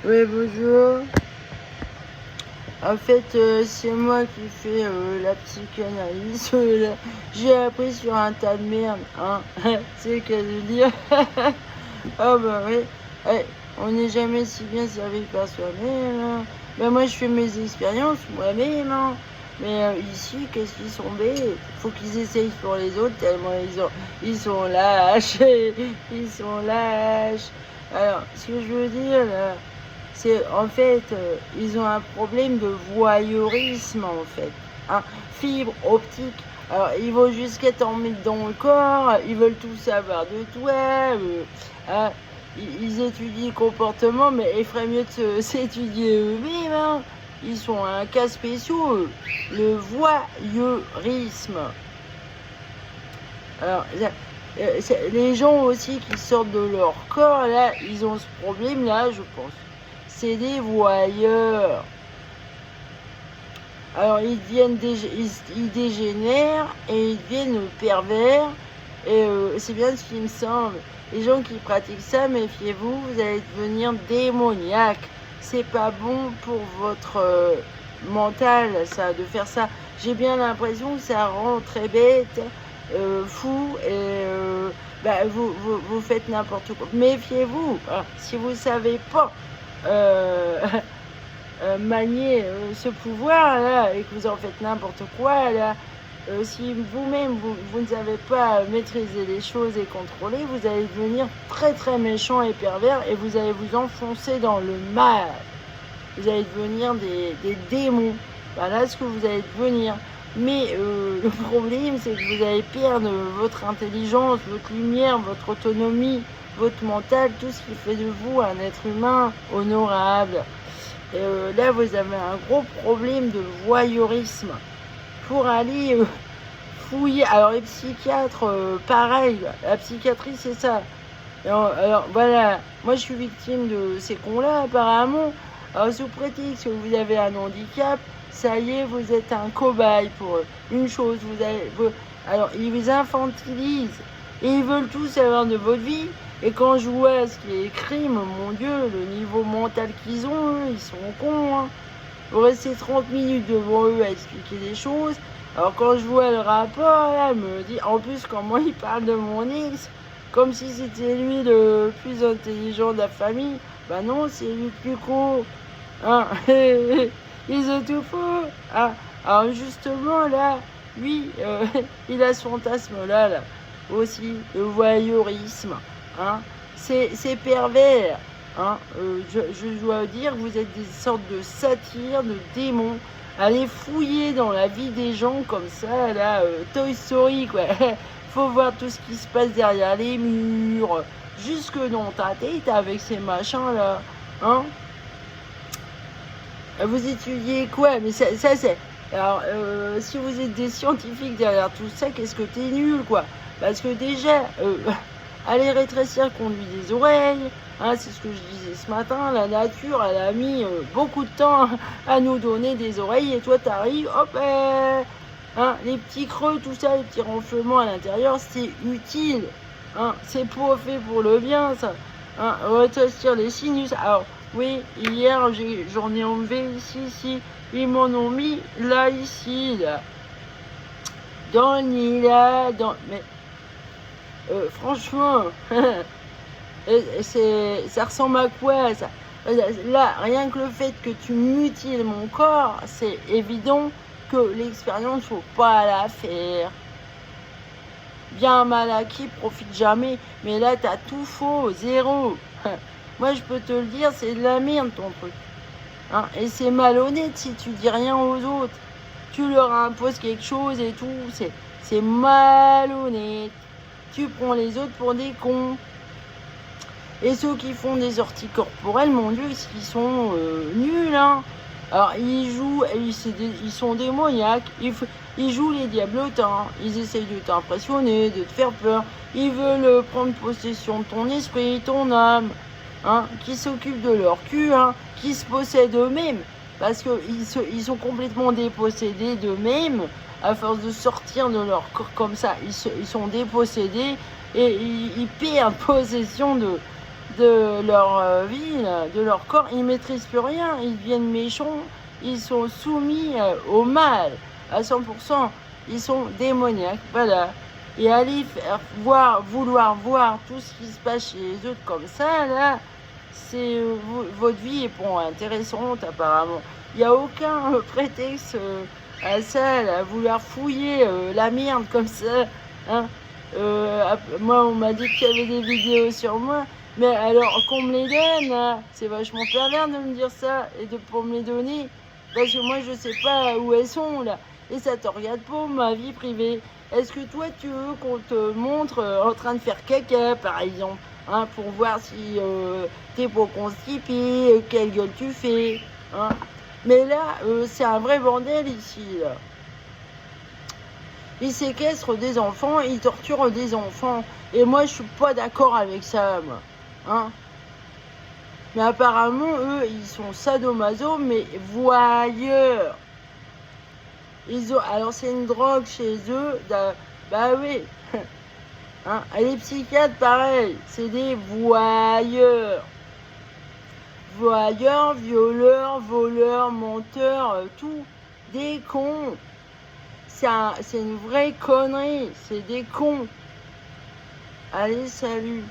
Oui, bonjour. En fait, c'est moi qui fais la psychanalyse. J'ai appris sur un tas de merde, hein. C'est le cas de dire. Ah bah oui. Eh, on n'est jamais si bien servi par soi-même, hein. Ben moi, je fais mes expériences moi-même, hein. Mais ici, qu'est-ce qu'ils sont bêtes. Faut qu'ils essayent pour les autres tellement ils sont lâches. Ils sont lâches. Alors, ce que je veux dire, là, c'est en fait, ils ont un problème de voyeurisme en fait. Hein. Fibre optique. Alors, ils vont jusqu'à t'en mettre dans le corps, ils veulent tout savoir de toi. Hein. Ils étudient le comportement, mais il ferait mieux de s'étudier eux-mêmes. Hein. Ils sont un cas spéciaux, le voyeurisme. Alors, les gens aussi qui sortent de leur corps, là, ils ont ce problème-là, je pense. C'est des voyeurs. Alors ils dégénèrent et ils deviennent pervers. Et c'est bien ce qui me semble. Les gens qui pratiquent ça, méfiez-vous, vous allez devenir démoniaque. C'est pas bon pour votre mental, ça, de faire ça. J'ai bien l'impression que ça rend très bête, fou, et vous faites n'importe quoi. Méfiez-vous, hein, si vous savez pas manier ce pouvoir-là et que vous en faites n'importe quoi, là, si vous-même vous ne savez pas maîtriser les choses et contrôler, vous allez devenir très très méchant et pervers et vous allez vous enfoncer dans le mal. Vous allez devenir des démons. Voilà ce que vous allez devenir. Mais le problème, c'est que vous allez perdre votre intelligence, votre lumière, votre autonomie, votre mental, tout ce qui fait de vous un être humain honorable. Et là, vous avez un gros problème de voyeurisme. Pour aller fouiller. Alors, les psychiatres, pareil. La psychiatrie, c'est ça. Alors, voilà. Moi, je suis victime de ces cons-là, apparemment. Alors, sous prétexte que vous avez un handicap, ça y est, vous êtes un cobaye pour eux. Une chose, alors, ils vous infantilisent. Et ils veulent tout savoir de votre vie. Et quand je vois ce qui est écrit, mon Dieu, le niveau mental qu'ils ont, eux, ils sont cons, hein. Vous restez 30 minutes devant eux à expliquer des choses. Alors quand je vois le rapport, là, elle me dit, en plus, comment il parle de mon ex, comme si c'était lui le plus intelligent de la famille. Bah non, c'est lui le plus con. Hein. Ils ont tout faux. Hein. Alors justement, là, lui, il a ce fantasme-là, là, aussi, le voyeurisme. Hein. C'est pervers. Hein. Je dois dire, vous êtes des sortes de satyres, de démons. Allez fouiller dans la vie des gens comme ça, là, Toy Story, quoi. Faut voir tout ce qui se passe derrière les murs, jusque dans ta tête avec ces machins-là. Hein. Vous étudiez quoi? Mais ça c'est... Alors, si vous êtes des scientifiques derrière tout ça, qu'est-ce que t'es nul, quoi. Parce que déjà, aller rétrécir le conduit des oreilles, hein, c'est ce que je disais ce matin, la nature, elle a mis beaucoup de temps à nous donner des oreilles, et toi, t'arrives, hop, hein, les petits creux, tout ça, les petits renflements à l'intérieur, c'est utile. Hein, c'est fait pour le bien, ça. Hein, rétrécir les sinus. Alors, oui, hier, j'en ai enlevé ici. Ils m'en ont mis là, ici, là. Dans le nid, là, mais, franchement, ça ressemble à quoi, ça? Là, rien que le fait que tu mutiles mon corps, c'est évident que l'expérience, faut pas la faire. Bien mal acquis, profite jamais. Mais là, t'as tout faux, zéro. Moi, je peux te le dire, c'est de la merde, ton truc. Hein, et c'est malhonnête si tu dis rien aux autres. Tu leur imposes quelque chose et tout. C'est malhonnête. Tu prends les autres pour des cons. Et ceux qui font des sorties corporelles, mon Dieu, ils sont nuls, hein. Alors, ils jouent, ils sont démoniaques, ils jouent les diablotins, ils essayent de t'impressionner, de te faire peur, ils veulent prendre possession de ton esprit, ton âme, hein, qui s'occupent de leur cul, hein, qui se possèdent eux-mêmes, parce qu'ils sont complètement dépossédés d'eux-mêmes, à force de sortir de leur corps comme ça, ils sont dépossédés, et ils perdent possession de leur vie, de leur corps, ils maîtrisent plus rien, ils deviennent méchants, ils sont soumis au mal à 100%, ils sont démoniaques, voilà. Et aller vouloir voir tout ce qui se passe chez les autres comme ça, là, c'est votre vie est pas intéressante apparemment. Il n'y a aucun prétexte à ça, là, à vouloir fouiller la merde comme ça. Hein. Moi, on m'a dit qu'il y avait des vidéos sur moi. Mais alors, qu'on me les donne, hein, c'est vachement pervers de me dire ça et pour me les donner. Parce que moi, je sais pas où elles sont, là. Et ça te regarde pas, ma vie privée. Est-ce que toi, tu veux qu'on te montre en train de faire caca, par exemple, hein, pour voir si t'es pas constipé, quelle gueule tu fais, hein. Mais là, c'est un vrai bordel ici, là. Ils séquestrent des enfants, ils torturent des enfants. Et moi, je suis pas d'accord avec ça, moi. Hein. Mais apparemment, eux, ils sont sadomaso, mais voyeurs. Alors, c'est une drogue chez eux. Bah oui. Hein. Et les psychiatres, pareil. C'est des voyeurs. Voyeurs, violeurs, voleurs, menteurs, tout. Des cons. C'est une vraie connerie. C'est des cons. Allez, salut.